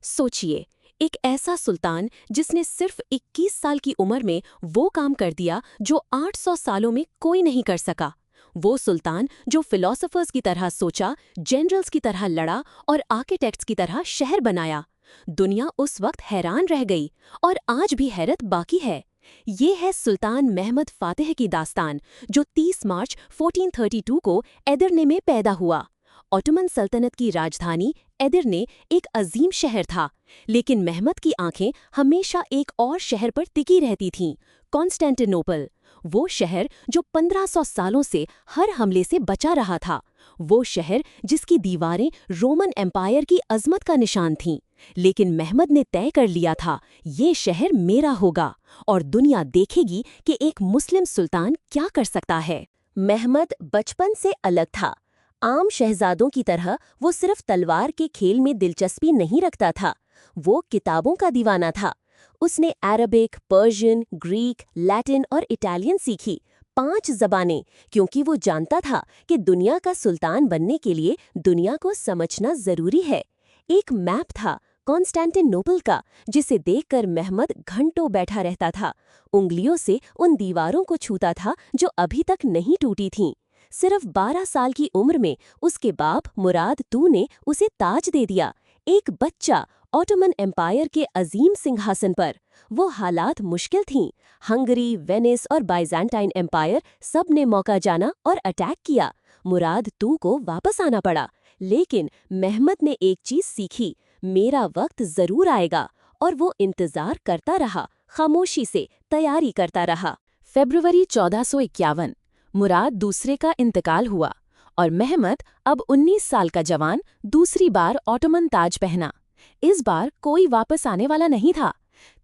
सोचिए, एक ऐसा सुल्तान जिसने सिर्फ 21 साल की उम्र में वो काम कर दिया जो 800 सालों में कोई नहीं कर सका। वो सुल्तान जो फिलोसोफर्स की तरह सोचा, जनरल्स की तरह लड़ा और आर्किटेक्ट्स की तरह शहर बनाया। दुनिया उस वक्त हैरान रह गई और आज भी हैरत बाकी है। ये है सुल्तान महमद फातेह की दास्तान, जो 30 मार्च 1432 को एदिरने में पैदा हुआ। ऑटोमन सल्तनत की राजधानी एदिरने एक अजीम शहर था, लेकिन महमद की आंखें हमेशा एक और शहर पर टिकी रहती थीं, कॉन्स्टेंटिनोपल। वो शहर जो 1500 सालों से हर हमले से बचा रहा था। वो शहर जिसकी दीवारें रोमन एम्पायर की अजमत का निशान थीं। लेकिन महमद ने तय कर लिया था, ये शहर मेरा होगा और दुनिया देखेगी कि एक मुस्लिम सुल्तान क्या कर सकता है। महमद बचपन से अलग था। आम शहजादों की तरह वो सिर्फ तलवार के खेल में दिलचस्पी नहीं रखता था, वो किताबों का दीवाना था। उसने अरबिक, पर्शियन, ग्रीक, लैटिन और इटालियन सीखी, 5 ज़बानें, क्योंकि वो जानता था कि दुनिया का सुल्तान बनने के लिए दुनिया को समझना ज़रूरी है। एक मैप था कॉन्स्टेंटिनोपल का, जिसे देखकर महमद घंटों बैठा रहता था, उंगलियों से उन दीवारों को छूता था जो अभी तक नहीं टूटी थीं। सिर्फ 12 साल की उम्र में उसके बाप मुराद II ने उसे ताज दे दिया, एक बच्चा ऑटोमन एम्पायर के अजीम सिंहासन पर। वो हालात मुश्किल थीं। हंगरी, वेनिस और बाइजेंटाइन एम्पायर सब ने मौका जाना और अटैक किया। मुराद II को वापस आना पड़ा, लेकिन महमद ने एक चीज़ सीखी, मेरा वक्त ज़रूर आएगा, और वो इंतज़ार करता रहा, खामोशी से तैयारी करता रहा। फरवरी 1451 मुराद दूसरे का इंतकाल हुआ और महमद, अब 19 साल का जवान, दूसरी बार ऑटोमन ताज पहना। इस बार कोई वापस आने वाला नहीं था।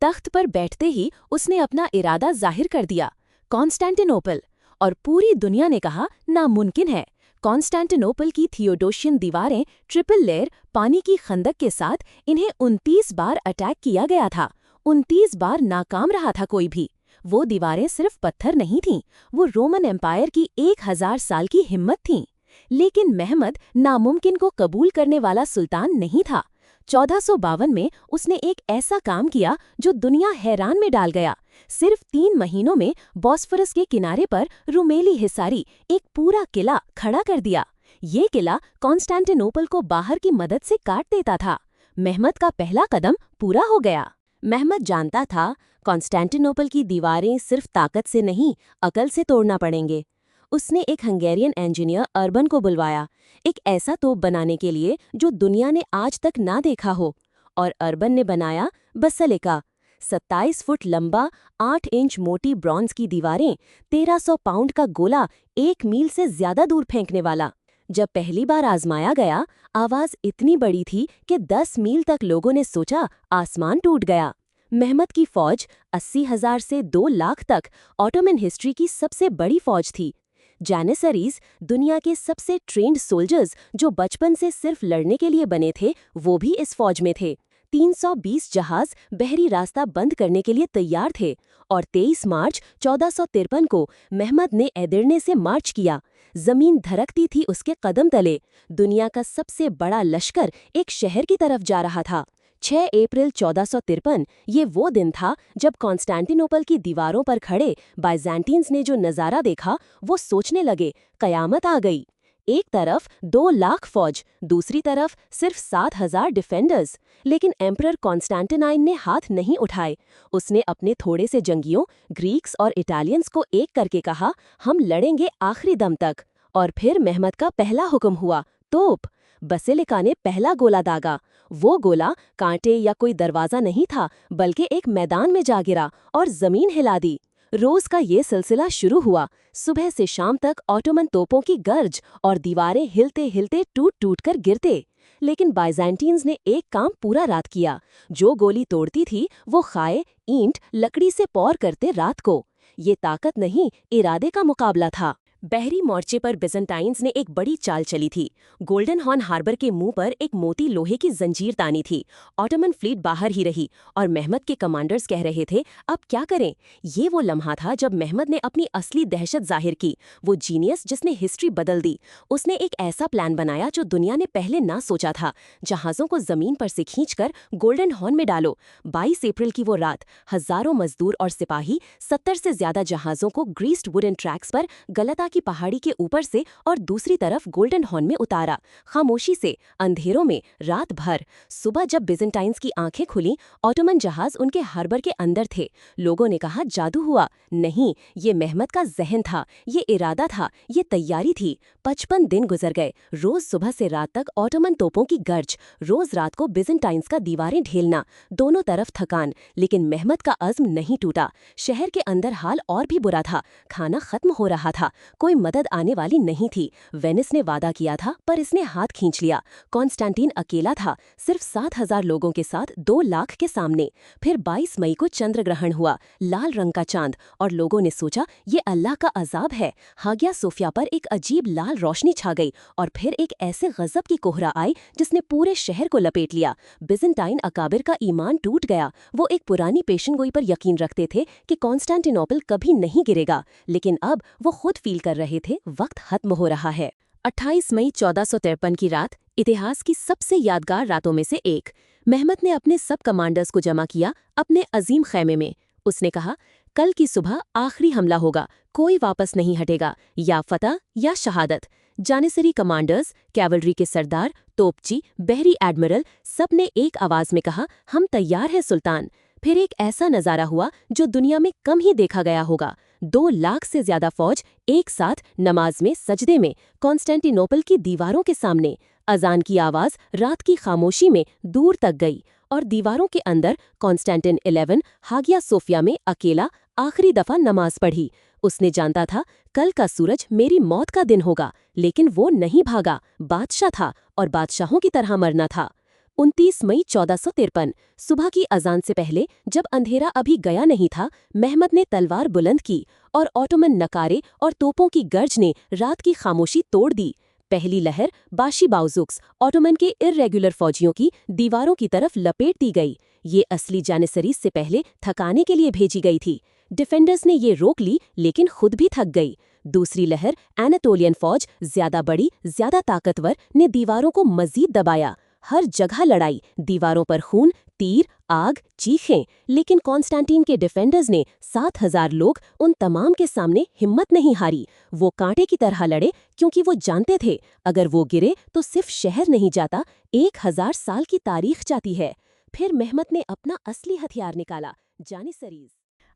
तख्त पर बैठते ही उसने अपना इरादा जाहिर कर दिया, कॉन्स्टेंटिनोपल। और पूरी दुनिया ने कहा, नामुमकिन है। कॉन्स्टेंटिनोपल की थियोडोशियन दीवारें ट्रिपल लेयर पानी की खंदक के साथ, इन्हें 29 बार अटैक किया गया था। 29 बार नाकाम रहा था कोई भी। वो दीवारें सिर्फ पत्थर नहीं थीं, वो रोमन एम्पायर की 1000 साल की हिम्मत थीं। लेकिन महमद नामुमकिन को कबूल करने वाला सुल्तान नहीं था। 1452 में उसने एक ऐसा काम किया जो दुनिया हैरान में डाल गया। सिर्फ 3 महीनों में बॉस्फोरस के किनारे पर रुमेली हिसारी एक पूरा किला खड़ा कर दिया। ये किला कॉन्स्टेंटिनोपल को बाहर की मदद से काट देता था। महमद का पहला कदम पूरा हो गया। महमद जानता था, कॉन्स्टेंटिनोपल की दीवारें सिर्फ ताकत से नहीं, अकल से तोड़ना पड़ेंगे। उसने एक हंगेरियन इंजीनियर अर्बन को बुलवाया, एक ऐसा तोप बनाने के लिए जो दुनिया ने आज तक ना देखा हो। और अर्बन ने बनाया बसिलिका, 27 फुट लंबा, 8 इंच मोटी ब्रॉन्ज की दीवारें, 1300 पाउंड का गोला, 1 मील से ज्यादा दूर फेंकने वाला। जब पहली बार आजमाया गया, आवाज इतनी बड़ी थी कि 10 मील तक लोगों ने सोचा आसमान टूट गया। महमद की फौज 80,000 से 2 लाख तक ऑटोमन हिस्ट्री की सबसे बड़ी फौज थी। जैनिसरीज, दुनिया के सबसे ट्रेंड सोल्जर्स जो बचपन से सिर्फ लड़ने के लिए बने थे, वो भी इस फौज में थे। 320 जहाज बहरी रास्ता बंद करने के लिए तैयार थे। और 23 मार्च 1453 को महमद ने एदिरने से मार्च किया। जमीन धड़कती थी उसके कदम तले। दुनिया का सबसे बड़ा लश्कर एक शहर की तरफ जा रहा था। 6 अप्रैल 1453 ये वो दिन था जब कॉन्स्टेंटिनोपल की दीवारों पर खड़े बाइजेंटीन्स ने जो नज़ारा देखा, वो सोचने लगे, कयामत आ गई। एक तरफ 2 लाख फौज, दूसरी तरफ सिर्फ 7,000 डिफेंडर्स। लेकिन एम्परर कॉन्स्टेंटाइन ने हाथ नहीं उठाए। उसने अपने थोड़े से जंगियों, ग्रीक्स और इटालियंस को एक करके कहा, हम लड़ेंगे आखिरी दम तक। और फिर महमद का पहला हुक्म हुआ, तोप। बसिलिका ने पहला गोला दागा। वो गोला कांटे या कोई दरवाजा नहीं था, बल्कि एक मैदान में जा गिरा और जमीन हिला दी। रोज का ये सिलसिला शुरू हुआ। सुबह से शाम तक ऑटोमन तोपों की गर्ज और दीवारें हिलते हिलते टूट टूट कर गिरते। लेकिन बाइजेंटीन्स ने एक काम पूरा रात किया। जो गोली तोड़ती थी वो खाए, ईंट, लकड़ी से पौर करते रात को। ये ताकत नहीं, इरादे का मुकाबला था। बहरी मोर्चे पर बिजेंटाइन्स ने एक बड़ी चाल चली थी। गोल्डन हॉर्न हार्बर के मुंह पर एक मोती लोहे की जंजीर तानी थी। ऑटोमन फ्लीट बाहर ही रही और मेहमद के कमांडर्स कह रहे थे, अब क्या करें। ये वो लम्हा था जब मेहमद ने अपनी असली दहशत जाहिर की, वो जीनियस जिसने हिस्ट्री बदल दी। उसने एक ऐसा प्लान बनाया जो दुनिया ने पहले ना सोचा था। जहाज़ों को जमीन पर से खींचकर गोल्डन हॉर्न में डालो। 22 अप्रैल की वो रात हजारों मजदूर और सिपाही 70 से ज्यादा जहाज़ों को ग्रीस्ड वुडन ट्रैक्स पर गलता की पहाड़ी के ऊपर से और दूसरी तरफ गोल्डन हॉर्न में उतारा। खामोशी से, अंधेरों में, रात भर। सुबह जब बिजेंटाइन्स की आंखें खुली, ऑटोमन जहाज उनके हार्बर के अंदर थे। लोगों ने कहा, जादू हुआ। नहीं, ये मेहमद का जहन था, ये इरादा था, ये तैयारी थी। 55 दिन गुजर गए। रोज सुबह से रात तक ऑटोमन तोपों की गर्ज, रोज रात को बिजेंटाइन्स का दीवारें ढेलना, दोनों तरफ थकान। लेकिन मेहमद का अज़्म नहीं टूटा। शहर के अंदर हाल और भी बुरा था। खाना खत्म हो रहा था, कोई मदद आने वाली नहीं थी। वेनिस ने वादा किया था, पर इसने हाथ खींच लिया। कॉन्स्टेंटीन अकेला था, सिर्फ 7,000 लोगों के साथ 2 लाख के सामने। फिर 22 मई को चंद्र ग्रहण हुआ, लाल रंग का चांद, और लोगों ने सोचा ये अल्लाह का अजाब है। हागिया सोफिया पर एक अजीब लाल रोशनी छा गई, और फिर एक ऐसे गजब की कोहरा आई जिसने पूरे शहर को लपेट लिया। बिजेंटाइन अकाबिर का ईमान टूट गया। वो एक पुरानी पेशनगोई पर यकीन रखते थे कि कॉन्स्टेंटिनोपल कभी नहीं गिरेगा, लेकिन अब वो खुद फील कर रहे थे वक्त खत्म हो रहा है। 28 मई 1453 की रात इतिहास की सबसे यादगार रातों में से एक। मेहमद ने अपने सब कमांडर्स को जमा किया अपने अजीम खैमे में। उसने कहा, कल की सुबह आखिरी हमला होगा, कोई वापस नहीं हटेगा, या फतह या शहादत। जानिसरी कमांडर्स, कैवलरी के सरदार, तोपची, बहरी एडमिरल, सब ने एक आवाज में कहा, हम तैयार हैं सुल्तान। फिर एक ऐसा नज़ारा हुआ जो दुनिया में कम ही देखा गया होगा। 2 लाख से ज्यादा फौज एक साथ नमाज में, सजदे में, कॉन्स्टेंटिनोपल की दीवारों के सामने। अजान की आवाज रात की खामोशी में दूर तक गई, और दीवारों के अंदर कॉन्स्टेंटिन 11 हागिया सोफिया में अकेला आखिरी दफा नमाज पढ़ी। उसने जानता था कल का सूरज मेरी मौत का दिन होगा, लेकिन वो नहीं भागा। बादशाह था, और बादशाहों की तरह मरना था। 29 मई 1453 सुबह की अजान से पहले, जब अंधेरा अभी गया नहीं था, मेहमद ने तलवार बुलंद की, और ऑटोमन नकारे और तोपों की गर्ज ने रात की खामोशी तोड़ दी। पहली लहर बाशी बाउजुक्स, ऑटोमन के इर्रेगुलर फौजियों की दीवारों की तरफ लपेट दी गई। ये असली जानिसरीज से पहले थकाने के लिए भेजी गई थी। डिफेंडर्स ने ये रोक ली, लेकिन खुद भी थक गई। दूसरी लहर, एनाटोलियन फौज, ज्यादा बड़ी, ज्यादा ताकतवर, ने दीवारों को मजीद दबाया। हर जगह लड़ाई, दीवारों पर खून, तीर, आग, चीखें। लेकिन कॉन्स्टेंटीन के डिफेंडर्स ने 7,000 लोग, उन तमाम के सामने हिम्मत नहीं हारी। वो कांटे की तरह लड़े, क्योंकि वो जानते थे अगर वो गिरे तो सिर्फ शहर नहीं जाता, 1000 साल की तारीख जाती है। फिर मेहमद ने अपना असली हथियार निकाला, जानिसरीज।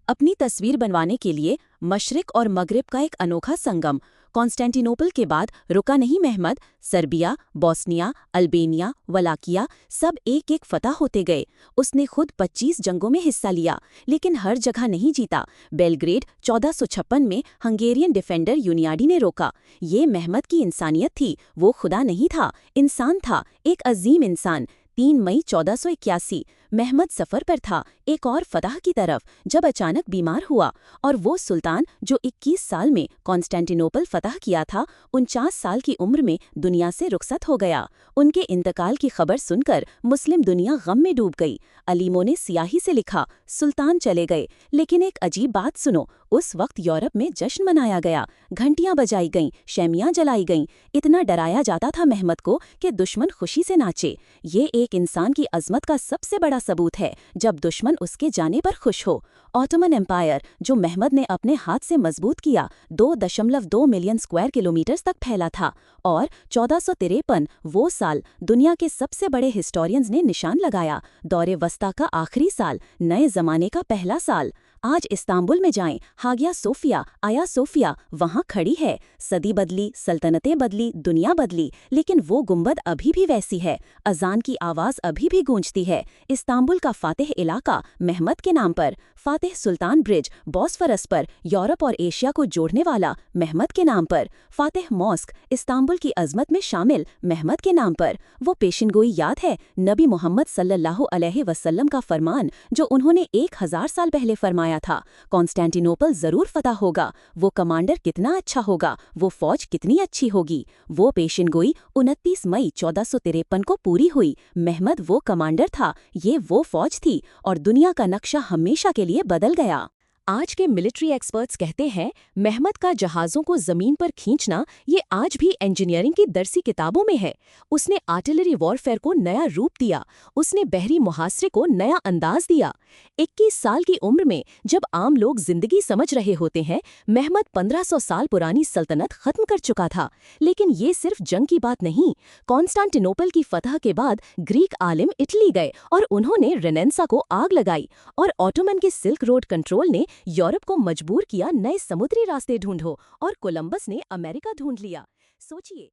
अपनी तस्वीर बनवाने के लिए मशरिक और मगरिब का एक अनोखा संगम। कॉन्स्टेंटिनोपल के बाद रुका नहीं मेहमद। सर्बिया, बोस्निया, अल्बेनिया, वलाकिया, सब एक एक फतह होते गए। उसने खुद 25 जंगों में हिस्सा लिया, लेकिन हर जगह नहीं जीता। बेलग्रेड 1456 में हंगेरियन डिफेंडर यूनियाडी ने रोका। ये मेहमद की इंसानियत थी। वो खुदा नहीं था, इंसान था, एक अजीम इंसान। 3 मई 1481 मेहमद सफ़र पर था, एक और फतह की तरफ, जब अचानक बीमार हुआ। और वो सुल्तान जो 21 साल में कॉन्स्टेंटिनोपल फतह किया था, 49 साल की उम्र में दुनिया से रुखसत हो गया। उनके इंतकाल की खबर सुनकर मुस्लिम दुनिया गम में डूब गई। अलीमों ने सियाही से लिखा, सुल्तान चले गए। लेकिन एक अजीब बात सुनो, उस वक्त यूरोप में जश्न मनाया गया, घंटियां बजाई गईं, शैमियां जलाई गईं। इतना डराया जाता था मेहमद को कि दुश्मन खुशी से नाचे। ये एक इंसान की अजमत का सबसे बड़ा सबूत है, जब दुश्मन उसके जाने पर खुश हो। ऑटोमन एम्पायर, जो मेहमद ने अपने हाथ से मजबूत किया, 2.2 मिलियन स्क्वायर किलोमीटर तक फैला था। और 1453 वो साल दुनिया के सबसे बड़े हिस्टोरियंस ने निशान लगाया, दौरे वस्ता का आखिरी साल, नए जमाने का पहला साल। आज इस्तांबुल में जाएं, हागिया सोफिया, आया सोफिया वहाँ खड़ी है। सदी बदली, सल्तनतें बदली, दुनिया बदली, लेकिन वो गुंबद अभी भी वैसी है। अजान की आवाज़ अभी भी गूंजती है। इस्तांबुल का फातेह इलाका मेहमद के नाम पर, फातेह सुल्तान ब्रिज बॉस्फरस पर यूरोप और एशिया को जोड़ने वाला मेहमद के नाम पर, फातेह मॉस्क इस्तांबुल की अजमत में शामिल मेहमद के नाम पर। वो पेशिनगोई याद है, नबी मोहम्मद सल्लल्लाहु अलैहि वसल्लम का फरमान जो उन्होंने 1000 साल पहले फरमाया बनाया था। कॉन्स्टेंटिनोपल जरूर फतह होगा, वो कमांडर कितना अच्छा होगा, वो फौज कितनी अच्छी होगी। वो पेशिन गोई 29 मई 1453 को पूरी हुई। महमद वो कमांडर था, ये वो फौज थी, और दुनिया का नक्शा हमेशा के लिए बदल गया। आज के मिलिट्री एक्सपर्ट्स कहते हैं महमद का जहाज़ों को ज़मीन पर खींचना ये आज भी इंजीनियरिंग की दरसी किताबों में है। उसने आर्टिलरी वॉरफेयर को नया रूप दिया, उसने बहरी मुहासरे को नया अंदाज दिया। 21 साल की उम्र में जब आम लोग जिंदगी समझ रहे होते हैं, महमद 1500 साल पुरानी सल्तनत खत्म कर चुका था। लेकिन ये सिर्फ जंग की बात नहीं। कॉन्स्टेंटिनोपल की फतह के बाद ग्रीक आलिम इटली गए और उन्होंने रेनेसां को आग लगाई, और ऑटोमन के सिल्क रोड कंट्रोल ने यूरोप को मजबूर किया नए समुद्री रास्ते ढूंढो, और कोलंबस ने अमेरिका ढूंढ लिया। सोचिए